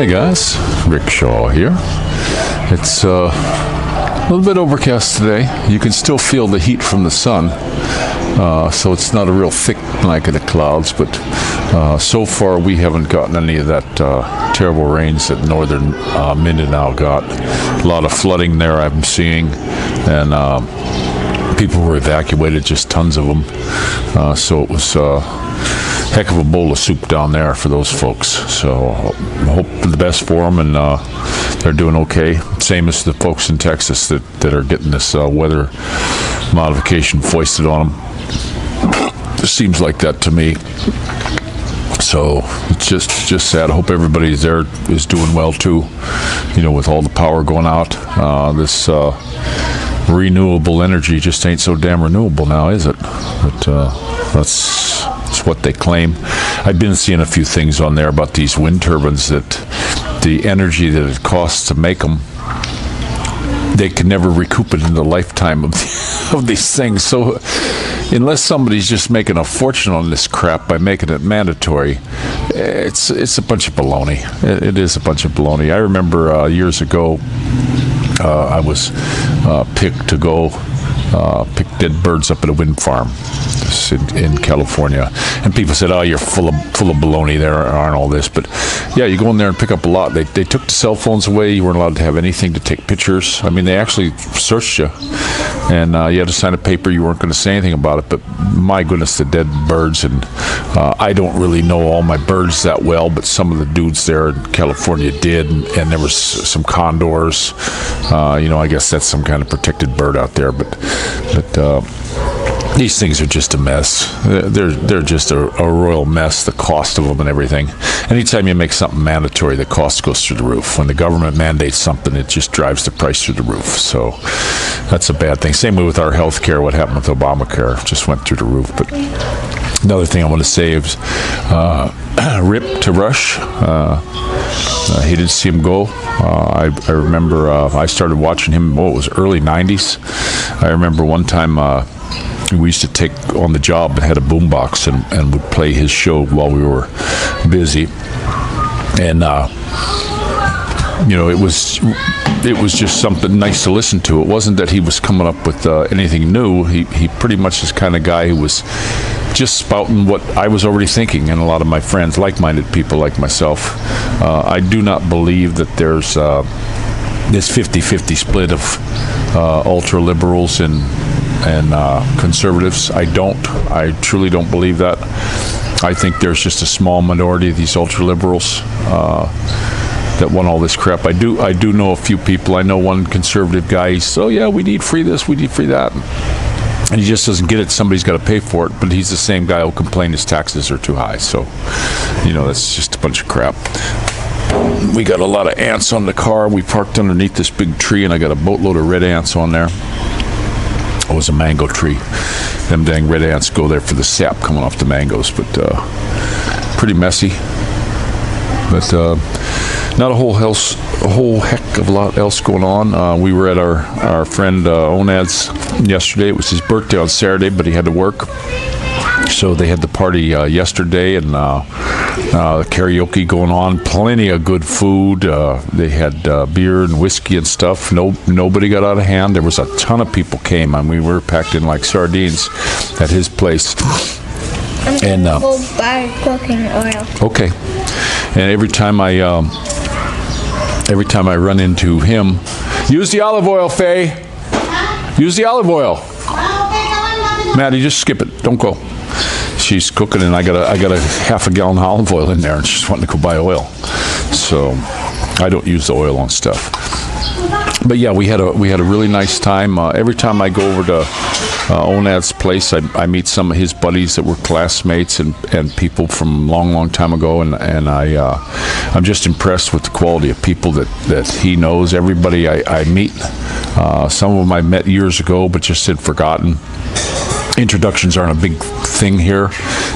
guys, Rick Shaw here. It's a little bit overcast today. You can still feel the heat from the sun, so it's not a real thick blanket of clouds, but so far we haven't gotten any of that terrible rains that northern Mindanao got. A lot of flooding there I'm seeing, and people were evacuated, just tons of them. So it was heck of a bowl of soup down there for those folks. So I hope the best for them, and they're doing okay. Same as the folks in Texas that are getting this weather modification foisted on them. It seems like that to me. So it's just sad. I hope everybody there is doing well too. You know, with all the power going out, this renewable energy just ain't so damn renewable now, is it? But that's what they claim. I've been seeing a few things on there about these wind turbines, that the energy that it costs to make them, they can never recoup it in the lifetime of these things. So unless somebody's just making a fortune on this crap by making it mandatory, it's a bunch of baloney. It is a bunch of baloney. I remember years ago, I was picked to go pick dead birds up at a wind farm in California, and people said, "Oh, you're full of baloney. There aren't all this." But yeah, you go in there and pick up a lot. They took the cell phones away. You weren't allowed to have anything to take pictures. I mean, they actually searched you, and you had to sign a paper. You weren't going to say anything about it. But my goodness, the dead birds, and I don't really know all my birds that well, but some of the dudes there in California did, and there was some condors. I guess that's some kind of protected bird out there, but these things are just a mess. They're just a royal mess, the cost of them and everything. Anytime you make something mandatory, the cost goes through the roof. When the government mandates something, it just drives the price through the roof. So that's a bad thing. Same way with our health care. What happened with Obamacare just went through the roof. But another thing I want to say is RIP to Rush. Hated to see him go. I remember I started watching him, it was early 90s. I remember one time we used to take on the job and had a boombox and would play his show while we were busy. And it was just something nice to listen to. It wasn't that he was coming up with anything new. He pretty much is the kind of guy who was just spouting what I was already thinking, and a lot of my friends, like-minded people like myself. I do not believe that there's this 50-50 split of ultra-liberals and conservatives. I truly don't believe that. I think there's just a small minority of these ultra-liberals that want all this crap. I do know a few people. I know one conservative guy. He's, "Oh yeah, we need free this, we need free that," and he just doesn't get it. Somebody's got to pay for it. But he's the same guy who'll complain his taxes are too high. So, that's just a bunch of crap. We got a lot of ants on the car. We parked underneath this big tree, and I got a boatload of red ants on there. It was a mango tree. Them dang red ants go there for the sap coming off the mangoes, but pretty messy. But not a whole heck of a lot else going on. We were at our friend Onad's yesterday. It was his birthday on Saturday, but he had to work. So they had the party yesterday, and karaoke going on. Plenty of good food. They had beer and whiskey and stuff. Nobody got out of hand. There was a ton of people came, and we were packed in like sardines at his place. And we'll buy cooking oil. Okay. And every time I run into him, use the olive oil, Faye. Use the olive oil. Maddie, just skip it. Don't go. She's cooking, and I got a half a gallon of olive oil in there, and she's wanting to go buy oil. So I don't use the oil on stuff. But yeah, we had a really nice time. Every time I go over to Onad's place, I meet some of his buddies that were classmates and people from long time ago, and I'm just impressed with the quality of people that he knows. Everybody I meet, some of them I met years ago, but just had forgotten. Introductions aren't a big thing here.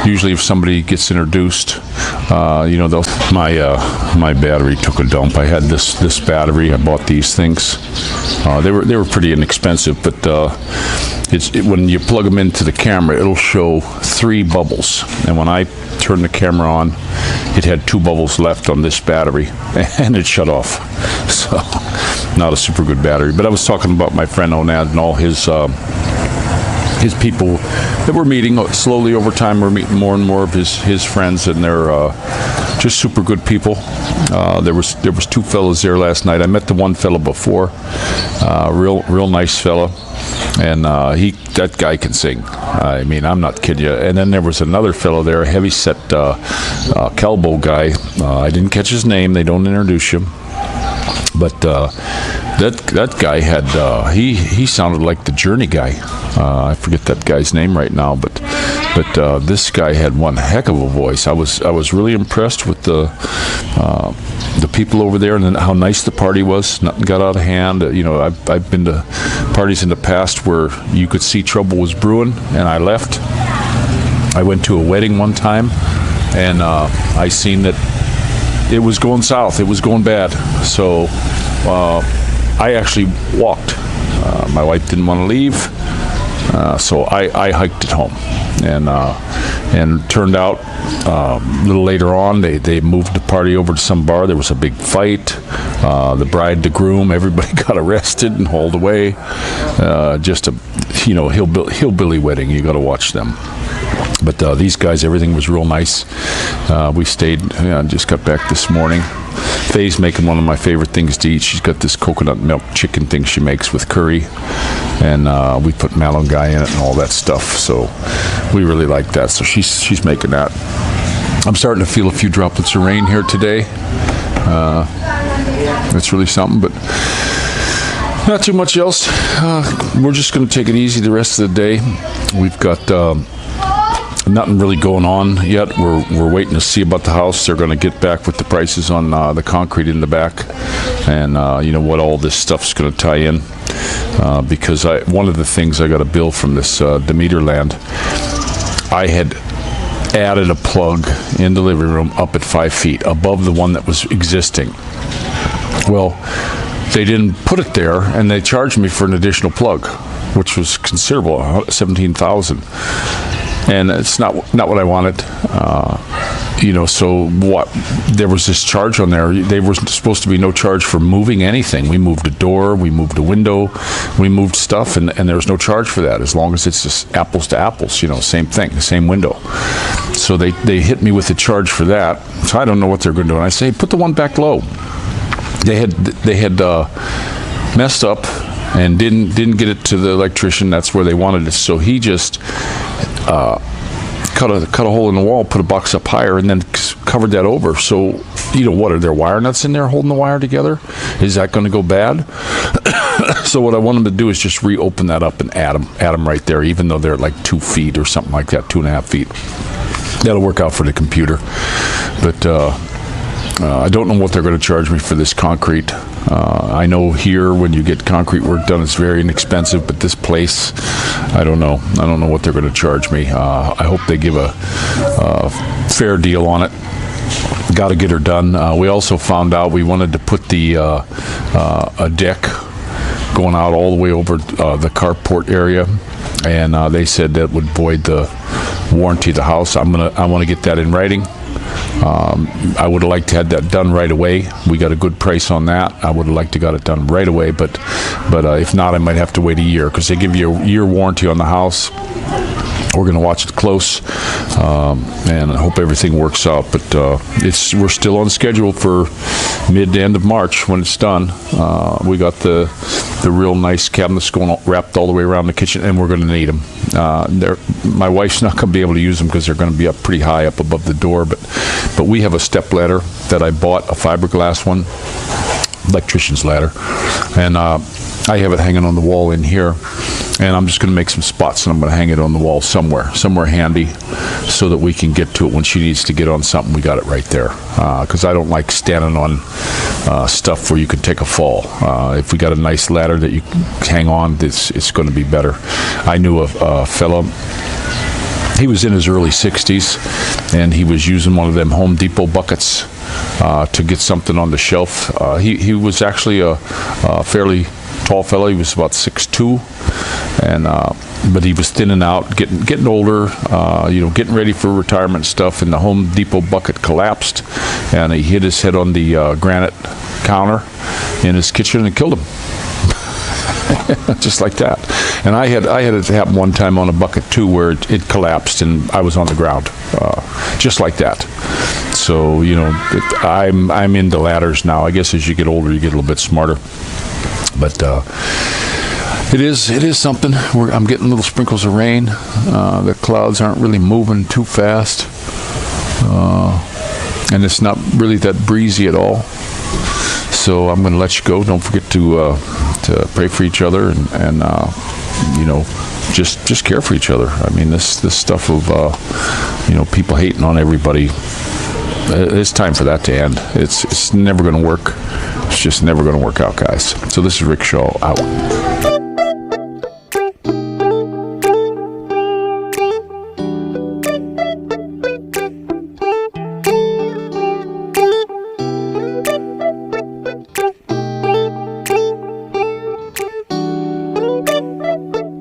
Usually if somebody gets introduced, my battery took a dump. I had this battery. I bought these things. They were pretty inexpensive, but when you plug them into the camera, it'll show 3 bubbles. And when I turned the camera on, it had 2 bubbles left on this battery, and it shut off. So, not a super good battery. But I was talking about my friend Onad and all his people that we're meeting slowly over time. We're meeting more and more of his friends, and they're just super good people. There was 2 fellows there last night. I met the one fellow before, real nice fella, and that guy can sing. I mean, I'm not kidding you. And then there was another fellow there, a heavy-set Calbo guy. I didn't catch his name. They don't introduce him. But that guy had he sounded like the Journey guy. I forget that guy's name right now, but this guy had one heck of a voice. I was really impressed with the people over there, and then how nice the party was. Nothing got out of hand. I've been to parties in the past where you could see trouble was brewing, and I left. I went to a wedding one time, and I seen that it was going south. It was going bad. So I actually walked. My wife didn't want to leave, so I hiked it home. And turned out a little later on, they moved the party over to some bar. There was a big fight. The bride, the groom, everybody got arrested and hauled away. Just a hillbilly wedding. You got to watch them. But these guys, everything was real nice. We stayed. Just got back this morning. Faye's making one of my favorite things to eat. She's got this coconut milk chicken thing she makes with curry, and we put malunggay in it and all that stuff. So we really like that. So she's making that. I'm starting to feel a few droplets of rain here today. That's really something, but not too much else. We're just going to take it easy the rest of the day. We've got nothing really going on yet. We're waiting to see about the house. They're going to get back with the prices on the concrete in the back, and what all this stuff's going to tie in. Because one of the things I got a bill from this Demeter land, I had added a plug in the living room up at 5 feet above the one that was existing. Well, they didn't put it there, and they charged me for an additional plug, which was considerable, $17,000. And it's not what I wanted. So what? There was this charge on there. There was supposed to be no charge for moving anything. We moved a door, we moved a window, we moved stuff, and there was no charge for that as long as it's just apples to apples. Same thing, the same window. So they hit me with a charge for that. So I don't know what they're going to do. And I say, put the one back low. They had messed up and didn't get it to the electrician. That's where they wanted it. So he just cut a hole in the wall, put a box up higher, and then covered that over. So, what are there wire nuts in there holding the wire together? Is that going to go bad? So what I want them to do is just reopen that up and add them right there, even though they're like 2 feet or something like that, 2.5 feet. That'll work out for the computer. But I don't know what they're going to charge me for this concrete. I know here when you get concrete work done, it's very inexpensive, but this place, I don't know. I don't know what they're going to charge me. I hope they give a fair deal on it. Got to get her done. We also found out we wanted to put a deck going out all the way over the carport area, and they said that would void the warranty of the house. I want to get that in writing. I would have liked to have that done right away. We got a good price on that. I would have liked to got it done right away, but if not, I might have to wait a year, because they give you a year warranty on the house. We're going to watch it close, and I hope everything works out. But we're still on schedule for mid to end of March when it's done. We got the real nice cabinets wrapped all the way around the kitchen, and we're going to need them. My wife's not going to be able to use them because they're going to be up pretty high up above the door. But we have a step ladder that I bought, a fiberglass one, electrician's ladder, and I have it hanging on the wall in here. And I'm just going to make some spots, and I'm going to hang it on the wall somewhere handy, so that we can get to it when she needs to get on something. We got it right there, because I don't like standing on stuff where you can take a fall. If we got a nice ladder that you hang on, it's going to be better. I knew a fellow. He was in his early 60s, and he was using one of them Home Depot buckets to get something on the shelf. He was actually a fairly tall fellow. He was about 6'2", and but he was thinning out, getting older, getting ready for retirement stuff. And the Home Depot bucket collapsed, and he hit his head on the granite counter in his kitchen and killed him. Just like that. And I had it happen one time on a bucket too, where it collapsed and I was on the ground, just like that. So I'm into ladders now. I guess as you get older, you get a little bit smarter. But it is something. I'm getting little sprinkles of rain. The clouds aren't really moving too fast, and it's not really that breezy at all. So I'm going to let you go. Don't forget to pray for each other and just care for each other. I mean, this stuff of people hating on everybody. It's time for that to end. It's never going to work. It's just never going to work out, guys. So this is Rick Shaw out.